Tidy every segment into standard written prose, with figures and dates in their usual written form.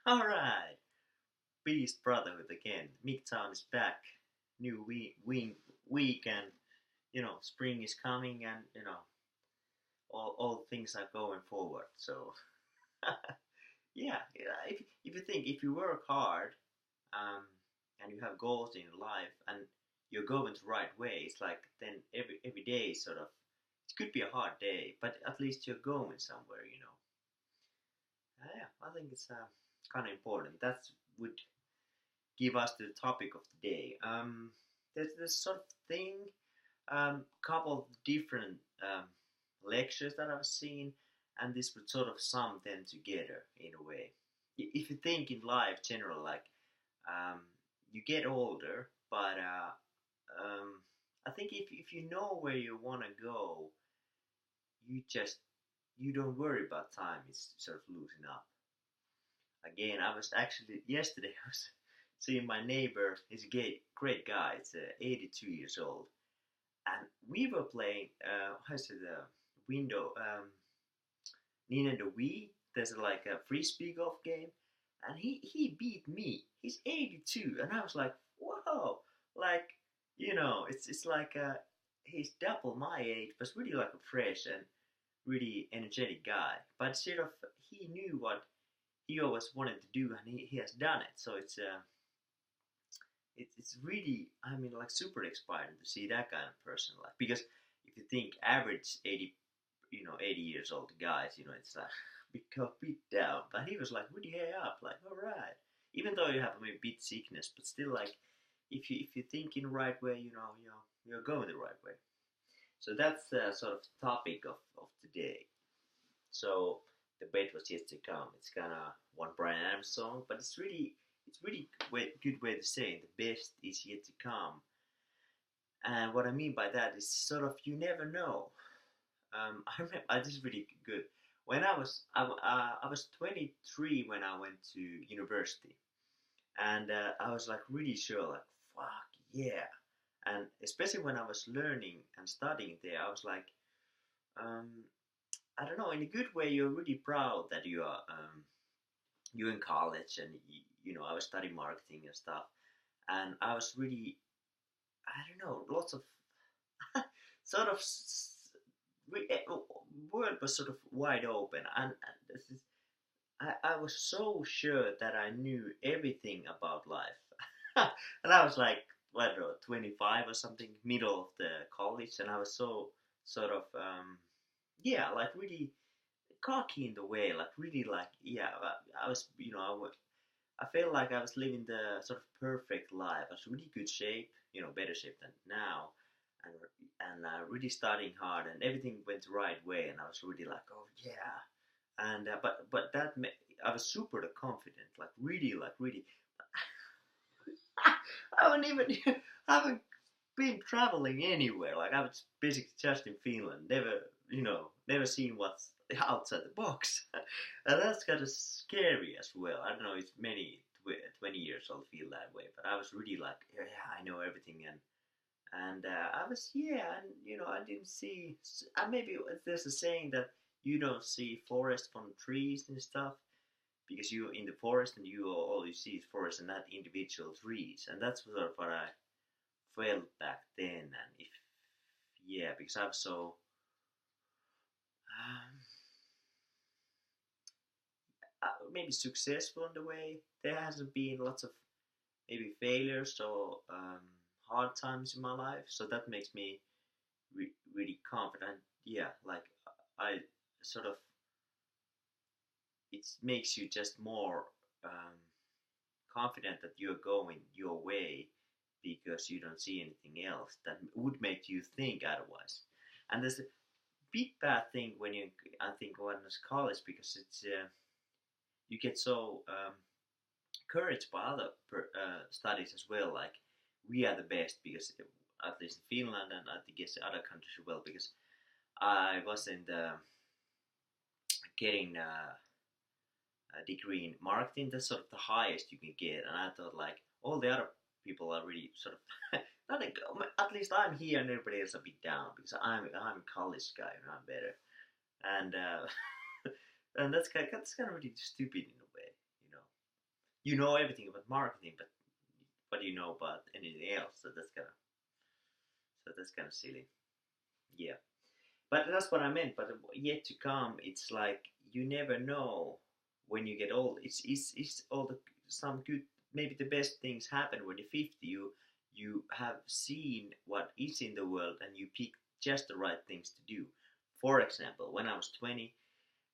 Alright, Peace Brotherhood again. MGTOW is back. New week and spring is coming and all things are going forward. So yeah, if you think if you work hard um, and you have goals in your life and you're going the right way, it's like then every day is sort of it could be a hard day, but at least you're going somewhere. Yeah, I think it's kind of important. That would give us the topic of the day. There's this sort of thing, couple of different lectures that I've seen, and this would sort of sum them together in a way. If you think in life, general, like um, you get older, but I think if you know where you want to go, you don't worry about time. It's sort of losing up. Again, I was actually yesterday. I was seeing my neighbor. He's a great guy. It's 82 years old, and we were playing. How's it? Window. Nintendo Wii. There's like a frisbee golf game, and he beat me. He's 82, and I was like, whoa! Like it's like he's double my age, but really like a fresh and really energetic guy. But sort of he knew what he always wanted to do, and he has done it. So it's really, I mean, like super inspiring to see that kind of person. Like, because if you think average 80 years old guys, it's like beat down, but he was like really up, like all right. Even though you have maybe bit sickness, but still like if you think in the right way, you're going the right way. So that's the sort of topic of today. So the best was yet to come. It's kind of one Brian Adams song, but it's really good way to say it. The best is yet to come. And what I mean by that is sort of you never know. I remember this is really good. When I was 23 when I went to university, and I was like really sure, like fuck yeah. And especially when I was learning and studying there, I was like, um, I don't know, in a good way, you're really proud that you're in college, and I was studying marketing and stuff, and I was really, I don't know, lots of sort of world was sort of wide open, and this is, I was so sure that I knew everything about life, and I was like, I don't know, 25 or something, middle of the college, and I was so sort of yeah, like really cocky in the way, like really like yeah. I was, I felt like I was living the sort of perfect life. I was really good shape, better shape than now, and really studying hard, and everything went the right way, and I was really like, oh yeah, and but I was super confident, like really. I haven't even I haven't been traveling anywhere. Like I was basically just in Finland, never seen what's outside the box, and that's kind of scary as well. I don't know if many 20 years old feel that way, but I was really like, yeah, I know everything, and I was and I didn't see. Maybe there's a saying that you don't see forest from trees and stuff because you're in the forest and all you see is forest and not individual trees, and that's sort of what I felt back then. And if yeah, because I was so um, maybe successful in the way. There hasn't been lots of maybe failures or hard times in my life, so that makes me really confident. Yeah, like I sort of it makes you just more confident that you're going your way because you don't see anything else that would make you think otherwise. And there's a big bad thing when I think when it's college because it's you get so encouraged by other studies as well. Like we are the best because at least in Finland and I guess other countries as well because I was in the getting a degree in marketing. That's sort of the highest you can get, and I thought like all the other people are really sort of not like, at least I'm here and everybody else a bit down because I'm a college guy and I'm better, and and that's kind of really stupid in a way, you know. you know everything about marketing, but what do you know about anything else? So that's kind of silly. Yeah, but that's what I meant. But yet to come, it's like you never know when you get old. It's all the some good, maybe the best things happen when you're 50. You have seen what is in the world and you pick just the right things to do. For example, when I was 20,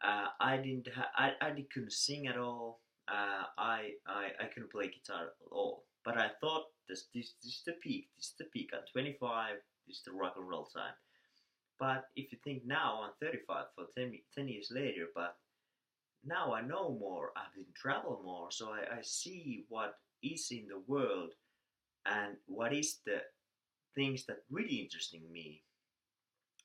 I didn't I couldn't sing at all. I couldn't play guitar at all. But I thought this is the peak. This is the peak. I'm 25. This is the rock and roll time. But if you think now, I'm 35 for 10 years later, but now I know more, I've been travel more, so I see what is in the world and what is the things that really interesting me,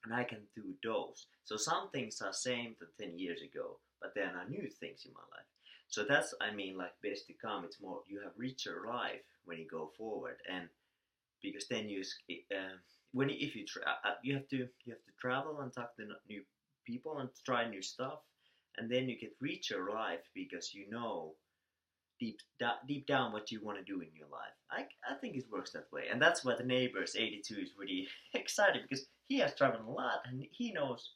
and I can do those. So some things are same than 10 years ago, but there are new things in my life. So that's, I mean, like best to come. It's more you have richer life when you go forward, and because then when if you you have to travel and talk to new people and try new stuff, and then you get richer life because you know deep down what you want to do in your life. I think it works that way, and that's why the neighbors 82 is really excited because he has traveled a lot and he knows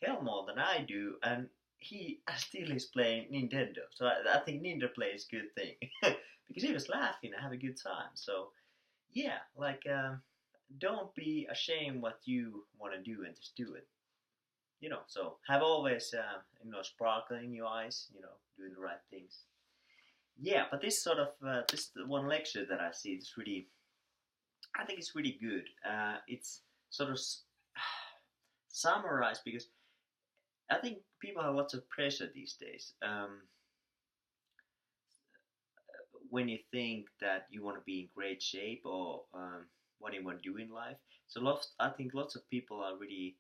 hell more than I do, and he still is playing Nintendo. So I think Nintendo play is a good thing because he was laughing and have a good time. So yeah, like don't be ashamed what you want to do and just do it. So have always sparkle in your eyes. Doing the right things. Yeah, but this sort of this one lecture that I see is really, I think it's really good. It's sort of summarized because I think people have lots of pressure these days. When you think that you want to be in great shape or what you want to do in life, so I think lots of people are really,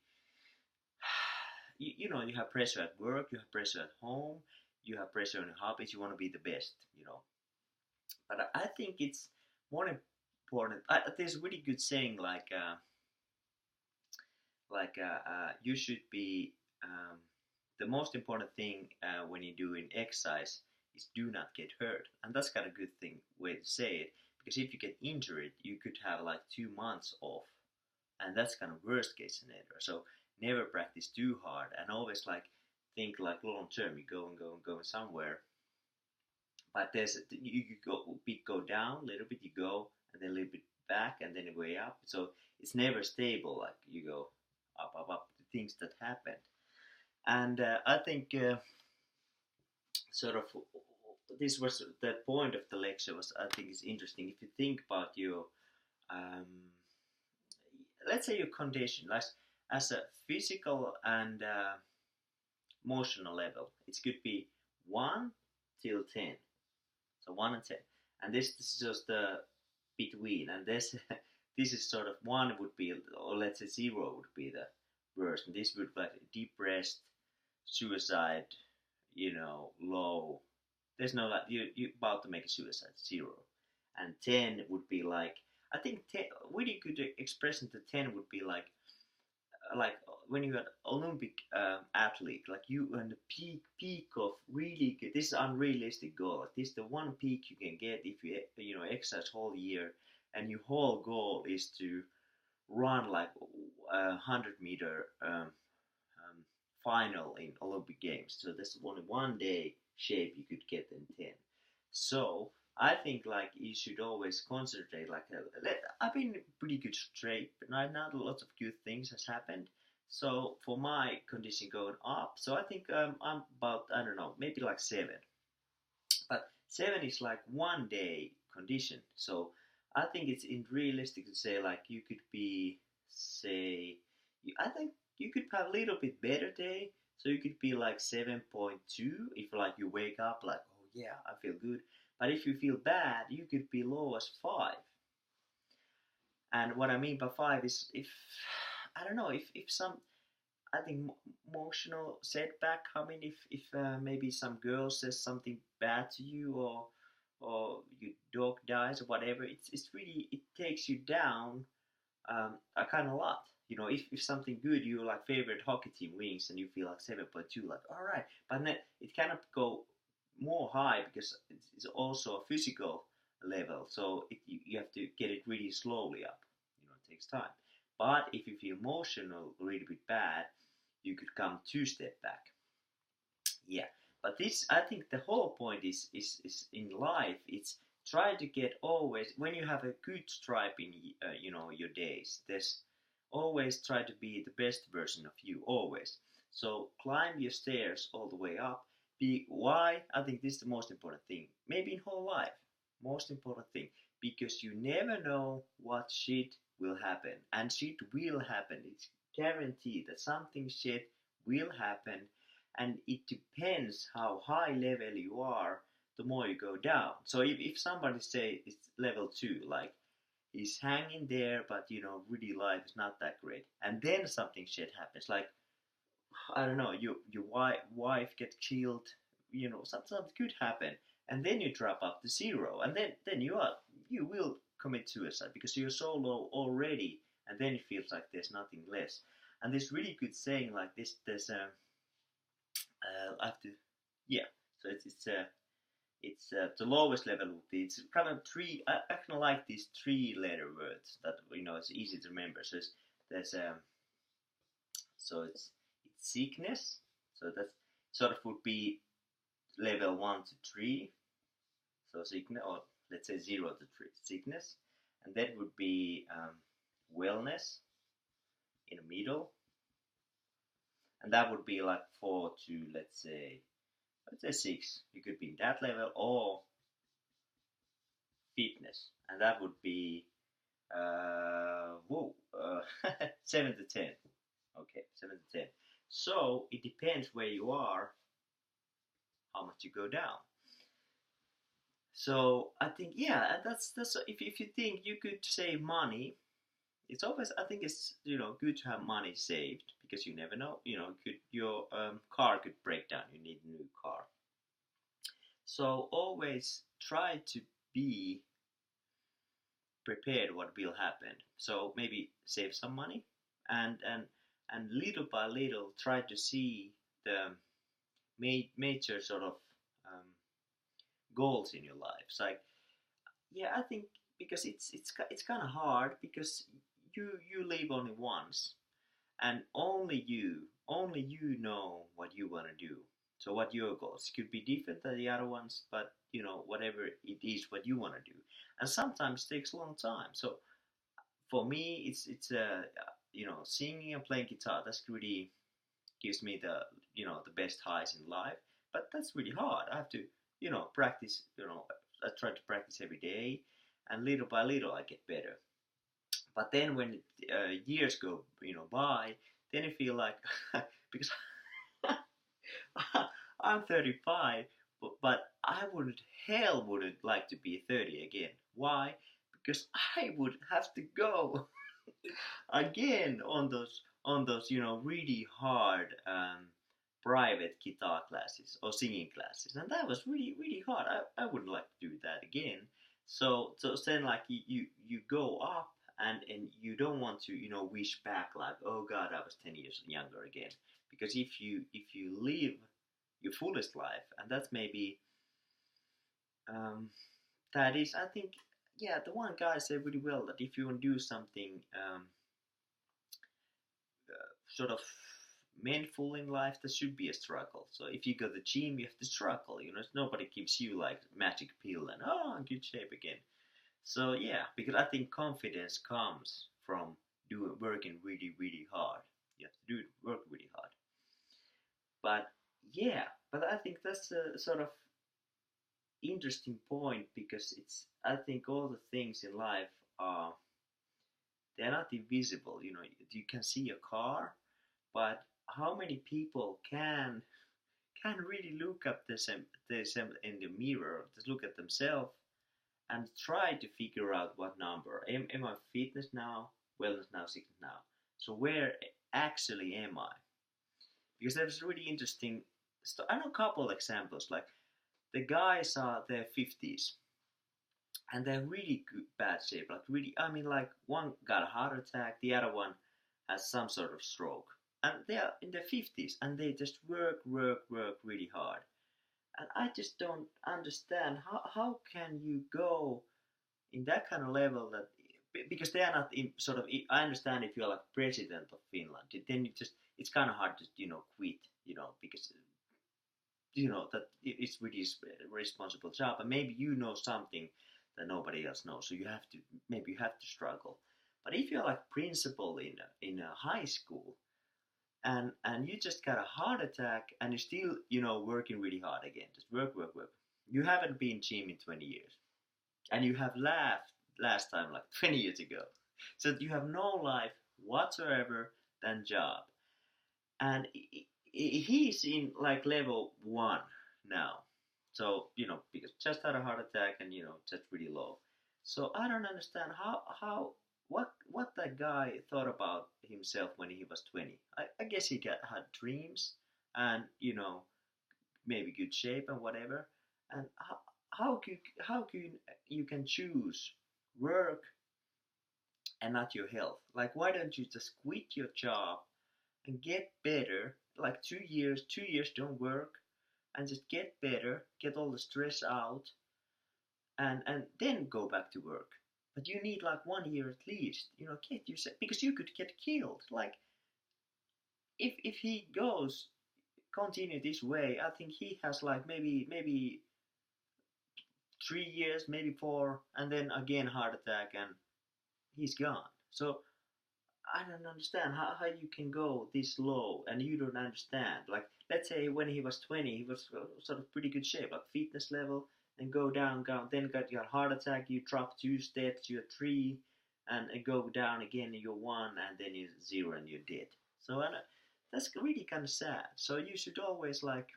you have pressure at work, you have pressure at home, you have pressure on your hobbies, you want to be the best. But I think it's more important. There's a really good saying you should be the most important thing when you're doing exercise is do not get hurt, and that's kind of a good thing way to say it because if you get injured, you could have like 2 months off, and that's kind of worst case scenario. So never practice too hard, and always like think like long term. You go and go and go somewhere, but you go down a little bit, you go and then a little bit back and then way up. So it's never stable. Like you go up, up, up. The things that happen, and I think sort of this was the point of the lecture. Was I think is interesting if you think about your um, let's say your condition, like as a physical and emotional level. It could be 1 till 10. So 1 and 10, and this is just the between, and this this is sort of 1 would be, or let's say 0 would be the worst, and this would be like depressed, suicide, low. There's no like you about to make a suicide 0, and 10 would be like I think 10 really good expression to 10 would be like when you're an Olympic athlete, like you on the peak of really good. This is unrealistic goal. This is the one peak you can get if you exercise whole year, and your whole goal is to run like 100-meter final in Olympic Games. So this is only one day shape you could get in 10. So I think like you should always concentrate. Like I've been in pretty good shape right now. Lots of good things has happened. So for my condition going up, so I think I'm about I don't know maybe like 7. But 7 is like one day condition. So I think it's unrealistic to say like you could be say I think you could have a little bit better day. So you could be like 7.2 if like you wake up like oh yeah I feel good. But if you feel bad, you could be low as 5. And what I mean by 5 is if I don't know if some I think emotional setback coming if maybe some girl says something bad to you or your dog dies or whatever. It's really it takes you down a kind of lot. If something good, you like favorite hockey team wins and you feel like 7.2, like all right, but then it cannot go more high because it's also a physical level. So you have to get it really slowly up. It takes time. But if you feel emotional a little bit bad, you could come 2 step back. Yeah, but this, I think the whole point is in life. It's try to get always when you have a good stripe in your days. There's always try to be the best version of you always. So climb your stairs all the way up. Be why I think this is the most important thing. Maybe in whole life, most important thing because you never know what shit will happen, and shit will happen. It's guaranteed that something shit will happen, and it depends how high level you are the more you go down. So if somebody say it's level 2, like he's hanging there but really life is not that great, and then something shit happens, like I don't know, your wife gets killed, something could happen, and then you drop up to 0, and then you will commit suicide because you're so low already, and then it feels like there's nothing less. And this really good saying like this, there's a I have to, yeah. So it's the lowest level would be, it's kind of three. I kind of like these 3-letter words that it's easy to remember. So there's so it's sickness. So that sort of would be level 1 to 3. So sickness, or let's say 0 to 3, sickness, and that would be wellness in the middle, and that would be like 4 to let's say 6. You could be in that level, or fitness, and that would be 7 to 10. Okay, 7 to 10. So it depends where you are, how much you go down. So I think, yeah, that's if you think you could save money, it's always, I think it's good to have money saved because you never know. Your car could break down. You need a new car. So always try to be prepared what will happen. So maybe save some money, and little by little try to see the major sort of goals in your life. It's like, yeah, I think because it's kind of hard because you live only once, and only you know what you want to do. So what your goals could be different than the other ones, but whatever it is what you want to do, and sometimes it takes a long time. So for me, it's singing and playing guitar. That's really gives me the best highs in life. But that's really hard. I have to practice. I try to practice every day, and little by little I get better. But then when years go by, then I feel like because I'm 35, but I wouldn't like to be 30 again. Why? Because I would have to go again on those really hard private guitar classes or singing classes, and that was really really hard. I wouldn't like to do that again. So then like you go up, and you don't want to wish back like, oh god, I was 10 years younger again, because if you live your fullest life, and that's maybe that is, I think, yeah, the one guy said really well that if you want to do something sort of meaningful in life, there should be a struggle. So if you go to the gym, you have to struggle. Nobody gives you like magic pill and I'm in good shape again. So yeah, because I think confidence comes from working really really hard. You have to work really hard. But yeah, but I think that's a sort of interesting point because I think all the things in life are, they're not invisible. You can see a car, but how many people can really look at this in the mirror, just look at themselves and try to figure out what number am I, fitness now, wellness now, sickness now. So where actually am I? Because there's really interesting. I know a couple examples. Like the guys are their 50s and they're really good, bad shape. Like really, I mean, like one got a heart attack, the other one has some sort of stroke, and they are in their 50s and they just work really hard. And I just don't understand how can you go in that kind of level that because they are not in sort of. I understand if you're like president of Finland, then you just it's kind of hard to quit, because that it's really responsible job, and maybe you know something that nobody else knows, so you have to struggle. But if you're like principal in a high school, and you just got a heart attack, and you're still working really hard again, just work. You haven't been gym in 20 years, and you have laughed last time like 20 years ago, so you have no life whatsoever than job. And he's in like level 1 now, so because just had a heart attack, and just really low. So I don't understand how what that guy thought about himself when he was 20. I guess he had dreams, and maybe good shape and whatever. And how can you can choose work and not your health? Like, why don't you just quit your job and get better? Like 2 years, 2 years don't work, and just get better, get all the stress out, and then go back to work. But you need like 1 year at least, get yourself, because you could get killed. Like, if he goes continue this way, I think he has like maybe 3 years, maybe four, and then again heart attack, and he's gone. So I don't understand how you can go this low, and you don't understand. Like, let's say when he was 20, he was sort of pretty good shape, like fitness level, and go down, then got your heart attack, you drop 2 steps, you're 3, and go down again, you're 1, and then you're 0, and you're dead. So that's really kind of sad. So you should always like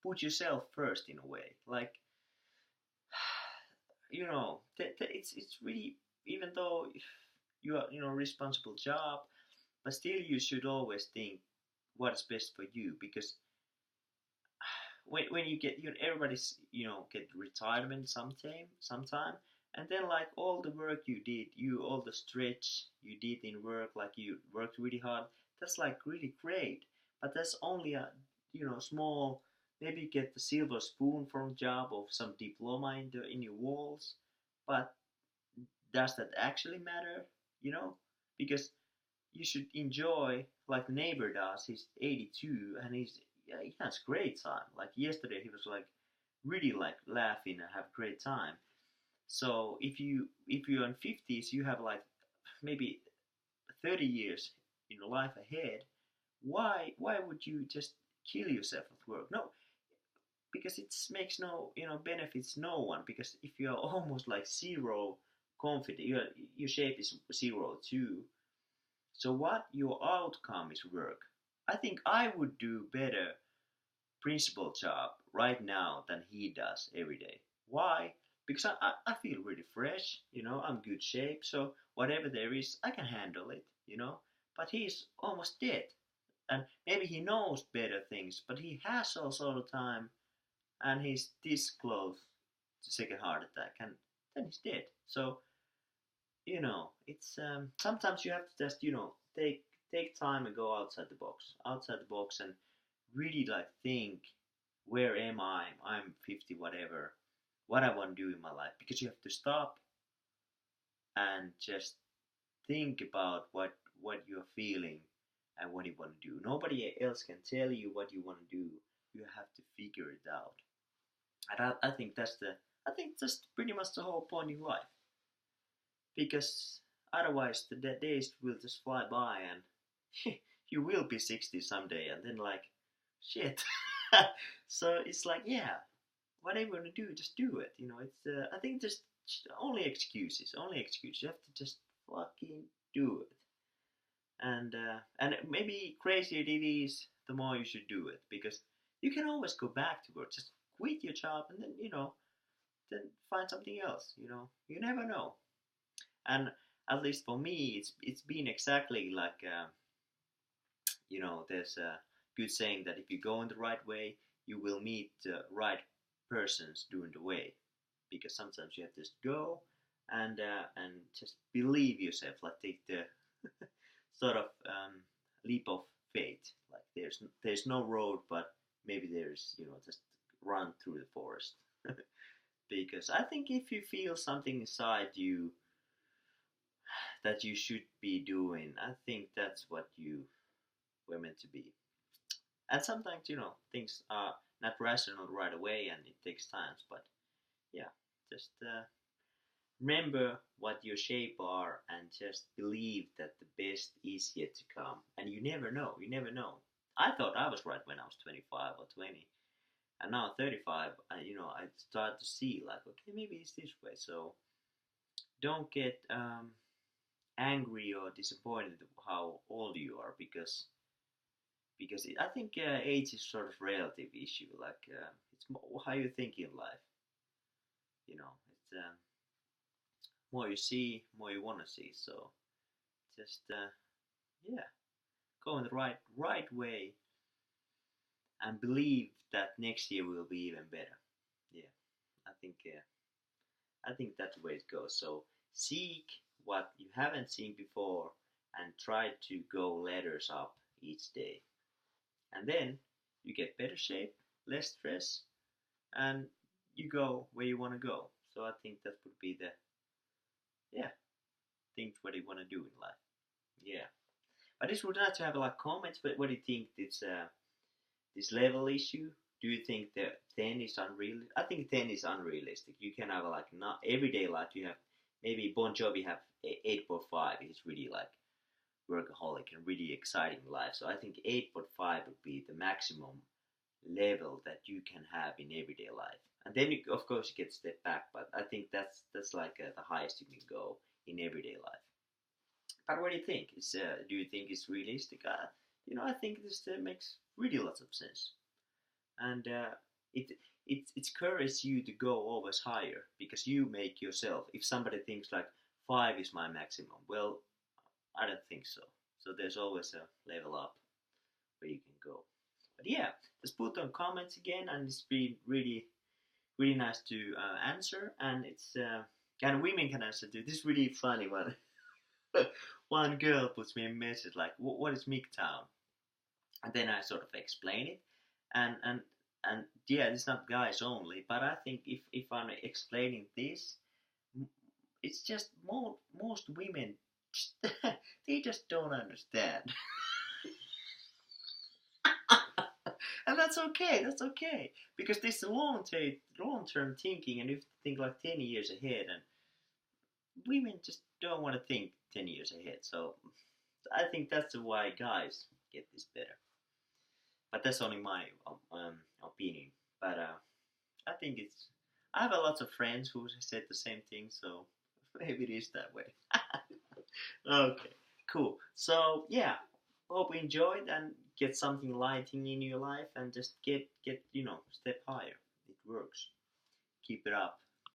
put yourself first in a way. Like, it's really, even though you are responsible job, but still you should always think what's best for you, because when you get everybody's get retirement sometime, and then like all the work you did, all the stretch you did in work, like you worked really hard, that's like really great. But that's only a small, maybe you get the silver spoon from job or some diploma in your walls. But does that actually matter? Because you should enjoy, like the neighbor does. He's 82, and he has great time. Like yesterday, he was like really like laughing and have great time. So if you're in 50s, you have like maybe 30 years in your life ahead. Why would you just kill yourself at work? No, because it makes no benefits no one. Because if you're almost like zero confident, your shape is zero too. So what your outcome is work. I think I would do better principal job right now than he does every day. Why? Because I feel really fresh, I'm good shape, so whatever there is, I can handle it. But he's almost dead. And maybe he knows better things, but he has also the time, and he's this close to second heart attack, and then he's dead. So it's sometimes you have to just take time and go outside the box, and really like think, where am I? I'm 50, whatever, what I want to do in my life, because you have to stop and just think about what you're feeling and what you want to do. Nobody else can tell you what you want to do. You have to figure it out. And I think that's pretty much the whole point in life, because otherwise the days will just fly by, and you will be 60 someday, and then like shit. So it's like, yeah, whatever you want to do, just do it. It's I think just only excuses. You have to just fucking do it. And maybe crazier it is, the more you should do it, because you can always go back to work. Just quit your job, and then then find something else. You never know. And at least for me, it's been exactly like there's a good saying that if you go in the right way, you will meet the right persons doing the way. Because sometimes you have to just go and just believe yourself, like take the sort of leap of faith. Like there's no road but maybe there's, just run through the forest. Because I think if you feel something inside you that you should be doing, I think that's what you were meant to be. And sometimes, things are not rational right away and it takes time, but yeah, just remember what your shape are and just believe that the best is yet to come. And you never know, you never know. I thought I was right when I was 25 or 20, and now 35. I start to see like, okay, maybe it's this way. So don't get angry or disappointed how old you are, because I think age is sort of relative issue. Like it's how you think in life. It's more you see, more you want to see. So just yeah, go in the right way and believe that next year will be even better. Yeah, I think that's the way it goes. So seek what you haven't seen before and try to go letters up each day, and then you get better shape, less stress, and you go where you want to go. So I think that would be the, yeah, things what you want to do in life. Yeah, but this would like to have like comments. But what do you think this level issue? Do you think that 10 is unreal? I think 10 is unrealistic. You can have like not everyday life. You have maybe Bon Jovi have 8.5. It's really like workaholic and really exciting life. So I think 8.5 would be the maximum level that you can have in everyday life. And then you, of course you get step back, but I think that's like the highest you can go in everyday life. But what do you think? Do you think it's realistic? I think this makes really lots of sense, and it it encourages you to go always higher because you make yourself. If somebody thinks like 5 is my maximum, well, I don't think so. So there's always a level up where you can go. But yeah, just put on comments again, and it's been really nice to answer, and it's and women can answer too. This is really funny one. One girl puts me a message like, "What is MGTOW?" And then I sort of explain it, and yeah, it's not guys only, but I think if I'm explaining this, it's just most women they just don't understand. And that's okay. That's okay because this is long term thinking, and if you think like 10 years ahead, and women just don't want to think 10 years ahead. So I think that's why guys get this better. But that's only my opinion. But I think it's. I have a lot of friends who said the same thing, so maybe it is that way. Okay, cool. So yeah, hope you enjoyed and get something lighting in your life, and just get step higher. It works. Keep it up.